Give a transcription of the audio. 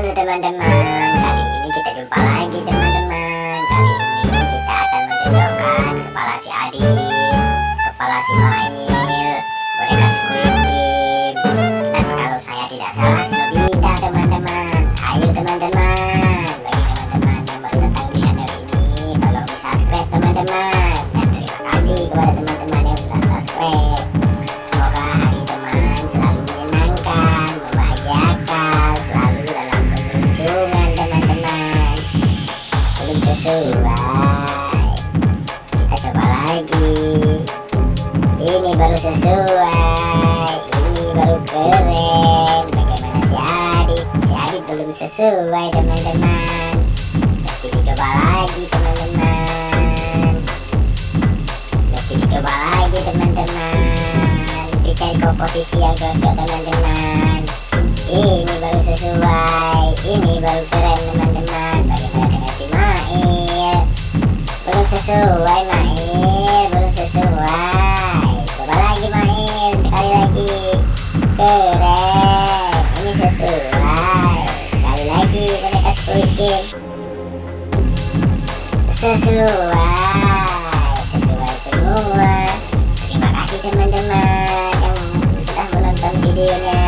Halo teman-teman, kali ini kita jumpa lagi teman-teman. Kali ini kita akan mencocokkan kepala si Adit, kepala si Mail, boneka Squid Game, dan kalau saya tidak salah si Nobita teman-teman. Ayo teman-teman, bagi teman-teman yang baru datang di channel ini, tolong di subscribe teman-teman. Dan terima kasih kepada teman-teman yang sudah subscribe. Semoga hari teman selalu menyenangkan, membahagiakan, selalu dalam keberuntungan teman-teman. Belum sesuai, kita coba lagi. Ini baru sesuai, ini baru keren. Bagaimana si Adit? Si Adit belum sesuai teman-teman. Mesti dicoba lagi teman-teman. Mesti dicoba lagi teman-teman. Dicari komposisi yang cocok teman-teman. Ini baru sesuai, ini baru keren teman-teman. Bagaimana dengan si Mail? Belum sesuai Mail, belum sesuai. Coba lagi Mail, sekali lagi. Keren, ini sesuai. Sekali lagi boneka Squid Game. Sesuai semua. Terima kasih teman-teman yang sudah menonton videonya.